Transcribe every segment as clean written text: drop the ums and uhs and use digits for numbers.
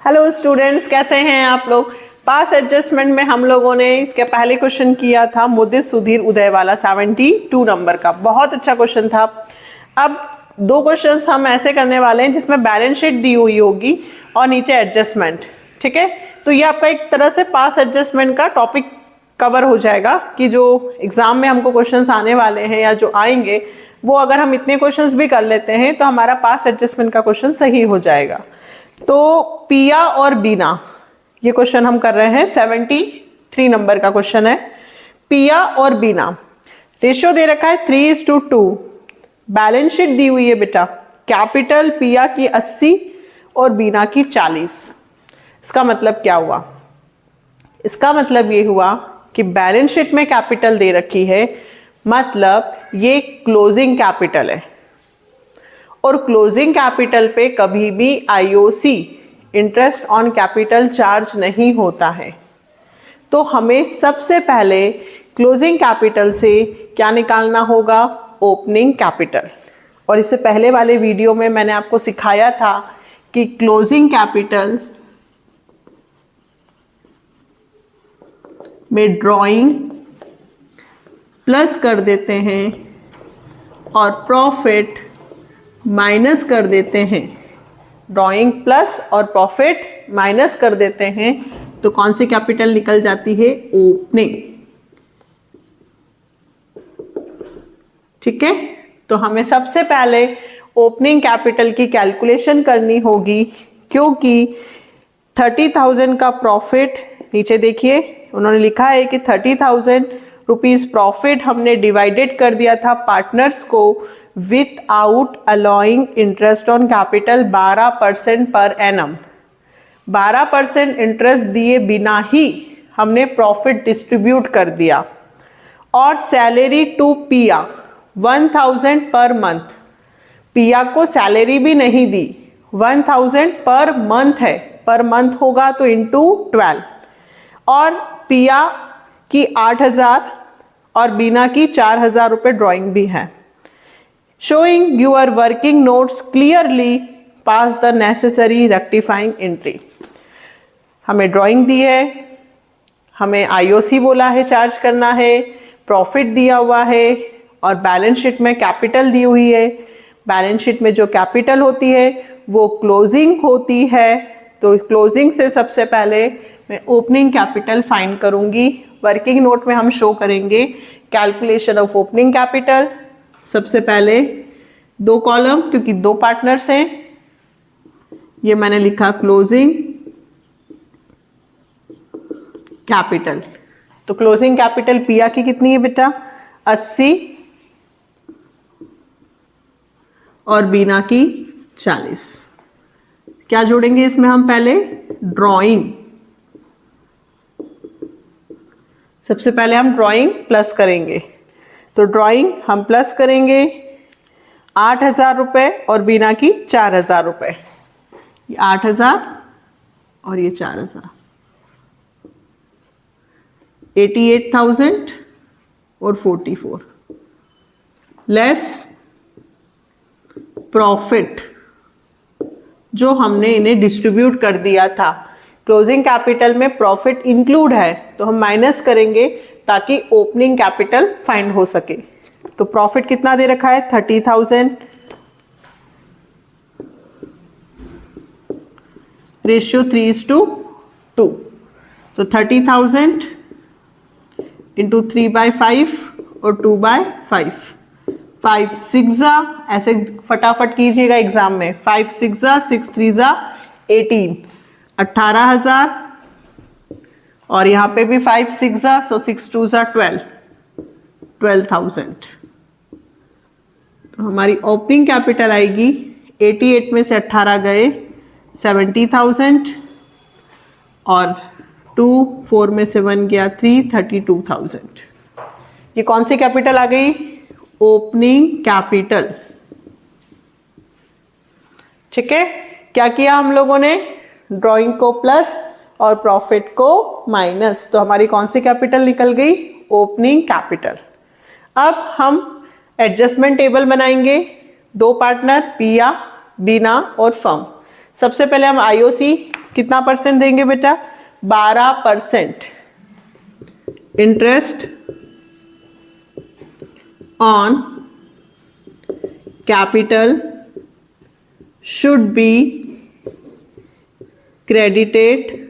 Hello students, कैसे हैं आप लोग। पास एडजस्टमेंट में हम लोगों ने इसके पहले क्वेश्चन किया था मुदित सुधीर उदय वाला 72 नंबर का, बहुत अच्छा क्वेश्चन था। अब दो क्वेश्चंस हम ऐसे करने वाले हैं जिसमें बैलेंस शीट दी हुई होगी और नीचे एडजस्टमेंट। ठीक है, तो ये आपका एक तरह से पास एडजस्टमेंट का टॉपिक कवर हो जाएगा कि जो एग्जाम में हमको क्वेश्चंस आने वाले हैं या जो आएंगे वो अगर हम इतने क्वेश्चंस भी कर लेते हैं तो हमारा पास एडजस्टमेंट का क्वेश्चन सही हो जाएगा। तो पिया और बीना, ये क्वेश्चन हम कर रहे हैं 73 नंबर का क्वेश्चन है। पिया और बीना, रेशियो दे रखा है 3:2। बैलेंस शीट दी हुई है बेटा, कैपिटल पिया की 80 और बीना की 40। इसका मतलब क्या हुआ? इसका मतलब ये हुआ कि बैलेंस शीट में कैपिटल दे रखी है, मतलब ये क्लोजिंग कैपिटल है और क्लोजिंग कैपिटल पे कभी भी IOC interest on capital charge नहीं होता है। तो हमें सबसे पहले क्लोजिंग कैपिटल से क्या निकालना होगा? Opening capital. और इससे पहले वाले वीडियो में मैंने आपको सिखाया था कि क्लोजिंग कैपिटल में ड्राइंग प्लस कर देते हैं और प्रॉफिट माइनस कर देते हैं। ड्राइंग प्लस और प्रॉफिट माइनस कर देते हैं तो कौन सी कैपिटल निकल जाती है? ओपनिंग। ठीक है, तो हमें सबसे पहले ओपनिंग कैपिटल की कैलकुलेशन करनी होगी, क्योंकि 30,000 का प्रॉफिट, नीचे देखिए उन्होंने लिखा है कि 30,000 रुपीज प्रॉफिट हमने डिवाइडेड कर दिया था पार्टनर्स को without allowing interest on capital 12% per annum. 12% interest दिए बिना ही हमने प्रॉफिट डिस्ट्रीब्यूट कर दिया। और सैलरी टू पिया 1000 पर मंथ, पिया को सैलरी भी नहीं दी, 1000 पर मंथ है, पर मंथ होगा तो इंटू 12। और पिया की 8000 और बीना की 4000 रुपये ड्राइंग भी है। Showing your working notes clearly pass the necessary rectifying entry. हमें ड्राइंग दी है, हमें आईओसी बोला है चार्ज करना है, प्रॉफिट दिया हुआ है और बैलेंस शीट में कैपिटल दी हुई है। बैलेंस शीट में जो कैपिटल होती है वो क्लोजिंग होती है, तो क्लोजिंग से सबसे पहले मैं ओपनिंग कैपिटल फाइंड करूंगी। वर्किंग नोट में हम शो करेंगे कैलकुलेशन ऑफ ओपनिंग कैपिटल। सबसे पहले दो कॉलम, क्योंकि दो पार्टनर्स हैं, ये मैंने लिखा क्लोजिंग कैपिटल। तो क्लोजिंग कैपिटल पिया की कितनी है बेटा? 80 और बीना की 40। क्या जोड़ेंगे इसमें हम? पहले ड्राइंग। सबसे पहले हम ड्राइंग प्लस करेंगे, तो ड्राइंग हम प्लस करेंगे 8000 रुपये और बीना की 4000 रुपये। ये 8000 और ये 4000, 88,000 और 44 लेस प्रॉफिट जो हमने इन्हें डिस्ट्रीब्यूट कर दिया था। क्लोजिंग कैपिटल में प्रॉफिट इंक्लूड है तो हम माइनस करेंगे ताकि ओपनिंग कैपिटल फाइंड हो सके। तो प्रॉफिट कितना दे रखा है? 30,000। रेशियो 3:2, तो 30,000 इंटू 3/5 और 2/5। 5 6 ऐसे फटाफट कीजिएगा एग्जाम में। 5 6 6 3 18, 18,000 और यहाँ पे भी 5 6 सो 6 2 12, 12,000। तो हमारी ओपनिंग कैपिटल आएगी 88 में से 18 गए 70,000 और 2 4 में से 1 गया 3 32,000। ये कौन सी कैपिटल आ गई? Opening capital. ठीक है, क्या किया हम लोगों ने? ड्राइंग को प्लस और प्रॉफिट को माइनस, तो हमारी कौन सी कैपिटल निकल गई? Opening capital. अब हम एडजस्टमेंट टेबल बनाएंगे। दो पार्टनर पिया, बीना और फर्म। सबसे पहले हम आईओसी कितना परसेंट देंगे बेटा? 12% interest on capital should be credited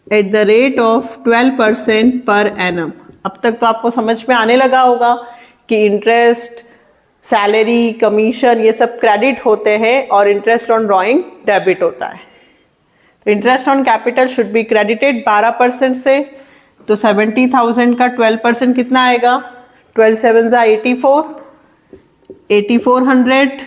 at the rate of 12% per annum. अब तक तो आपको समझ में आने लगा होगा कि इंटरेस्ट, सैलरी, कमीशन ये सब क्रेडिट होते हैं और इंटरेस्ट ऑन ड्राइंग डेबिट होता है। तो interest on capital should be credited 12% से, तो 70,000 का 12% कितना आएगा? 12 7 84, 8400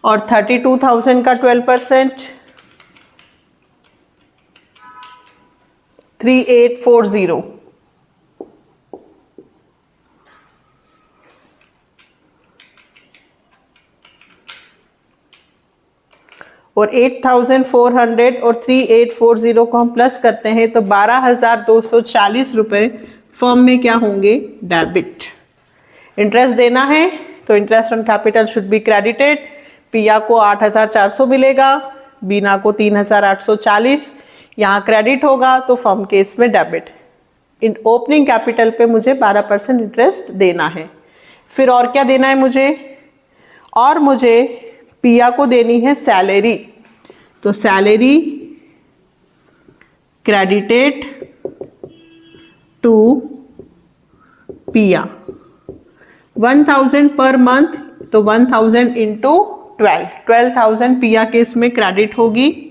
और 32,000 का 12% 3840। और 8,400 और 3840 को हम प्लस करते हैं तो 12,240 रुपये फर्म में क्या होंगे? डेबिट। इंटरेस्ट देना है तो interest on capital should be credited. पिया को 8,400 मिलेगा, बीना को 3,840, यहाँ क्रेडिट होगा तो फर्म के इसमें डेबिट। इन ओपनिंग कैपिटल पे मुझे 12% इंटरेस्ट देना है। फिर और क्या देना है मुझे? और मुझे पिया को देनी है सैलरी, तो सैलरी क्रेडिटेड टू पिया 1,000 पर मंथ, तो 1,000 इंटू 12,000 पिया के इसमें क्रेडिट होगी,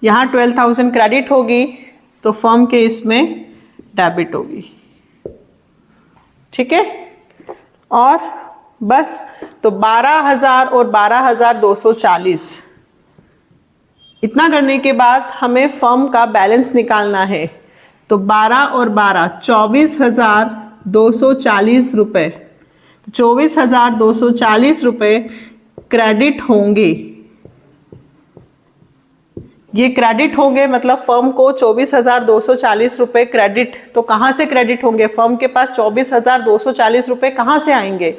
यहाँ 12,000 क्रेडिट होगी तो फर्म के इसमें डेबिट होगी। ठीक है, और बस तो 12,000 और 12,240 इतना करने के बाद हमें फर्म का बैलेंस निकालना है। तो 12 और 12 24,240 रुपये, 24,240 रुपये क्रेडिट होंगे। ये क्रेडिट होंगे मतलब फर्म को 24,240 रुपये क्रेडिट। तो कहाँ से क्रेडिट होंगे? फर्म के पास 24,240 रुपये कहाँ से आएंगे?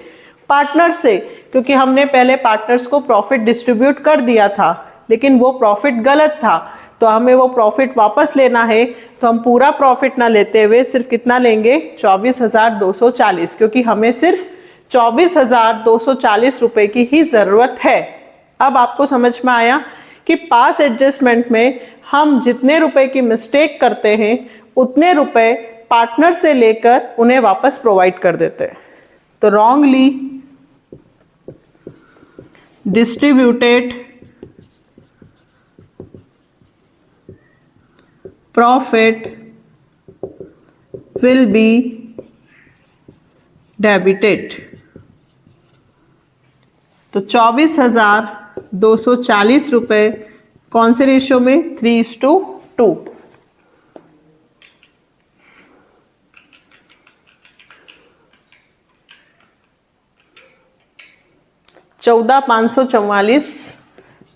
पार्टनर से, क्योंकि हमने पहले पार्टनर्स को प्रॉफिट डिस्ट्रीब्यूट कर दिया था, लेकिन वो प्रॉफिट गलत था, तो हमें वो प्रॉफिट वापस लेना है। तो हम पूरा प्रॉफिट ना लेते हुए सिर्फ कितना लेंगे? 24,240, क्योंकि हमें सिर्फ 24,240 रुपये की ही ज़रूरत है। अब आपको समझ में आया कि पास एडजस्टमेंट में हम जितने रुपए की मिस्टेक करते हैं उतने रुपए पार्टनर से लेकर उन्हें वापस प्रोवाइड कर देते हैं। तो wrongly distributed profit will be debited. तो 24,240 रुपये कौन से रेशियो में? 3:2। 14,544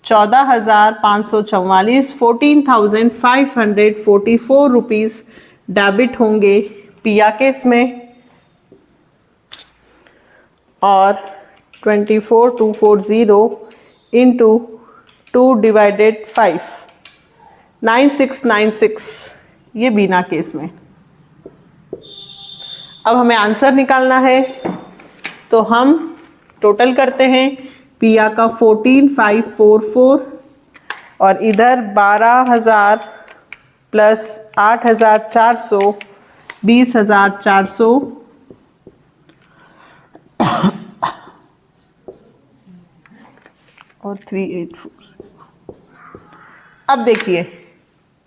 14,544 रुपीज़ डेबिट होंगे पिया केस में, और 24,240 इंटू 2/5 9696 ये बीना केस में। अब हमें आंसर निकालना है, तो हम टोटल करते हैं। पिया का 14,544 और इधर 12,000 प्लस 8,400 20,400 और 384। अब देखिए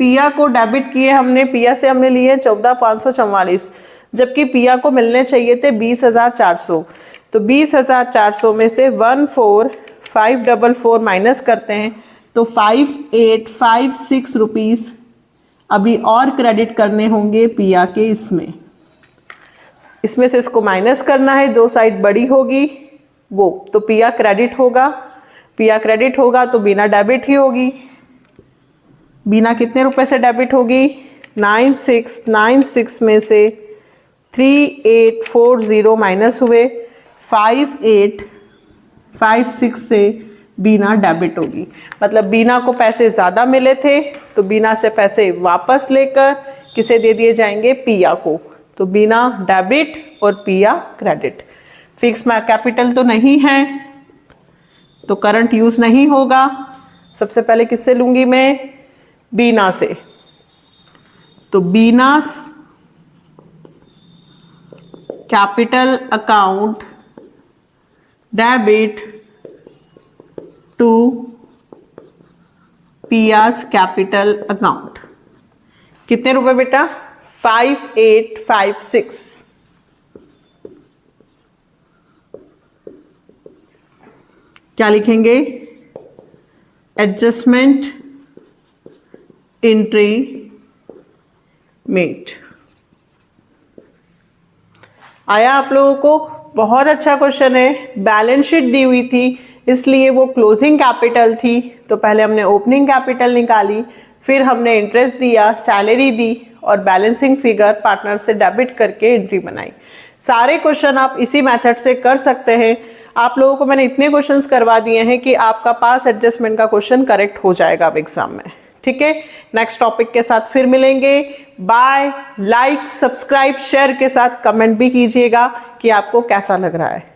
पिया को डेबिट किए हमने, पिया से हमने लिए 14,544, जबकि पिया को मिलने चाहिए थे 20,400। तो 20,400 में से 14,544 माइनस करते हैं तो 5,856 रुपीज़ अभी और क्रेडिट करने होंगे पिया के इसमें से इसको माइनस करना है, दो साइड बड़ी होगी वो, तो पिया क्रेडिट होगा। पिया क्रेडिट होगा तो बीना डेबिट ही होगी। बीना कितने रुपए से डेबिट होगी? 9696 में से 3840 माइनस हुए, 5856 से बीना डेबिट होगी। मतलब बीना को पैसे ज़्यादा मिले थे तो बीना से पैसे वापस लेकर किसे दे दिए जाएंगे, पिया को। तो बीना डेबिट और पिया क्रेडिट। फिक्स कैपिटल तो नहीं है तो करंट यूज नहीं होगा। सबसे पहले किससे लूंगी मैं, बीना से। तो बीनास कैपिटल अकाउंट डेबिट टू पियास कैपिटल अकाउंट। कितने रुपए बेटा, 5856। क्या लिखेंगे, एडजस्टमेंट एंट्री मेट। आया आप लोगों को? बहुत अच्छा क्वेश्चन है। बैलेंस शीट दी हुई थी इसलिए वो क्लोजिंग कैपिटल थी, तो पहले हमने ओपनिंग कैपिटल निकाली, फिर हमने इंटरेस्ट दिया, सैलरी दी और बैलेंसिंग फिगर पार्टनर से डेबिट करके एंट्री बनाई। सारे क्वेश्चन आप इसी मेथड से कर सकते हैं। आप लोगों को मैंने इतने क्वेश्चंस करवा दिए हैं कि आपका पास एडजस्टमेंट का क्वेश्चन करेक्ट हो जाएगा अब एग्जाम में। ठीक है, नेक्स्ट टॉपिक के साथ फिर मिलेंगे। बाय। लाइक, सब्सक्राइब, शेयर के साथ कमेंट भी कीजिएगा कि आपको कैसा लग रहा है।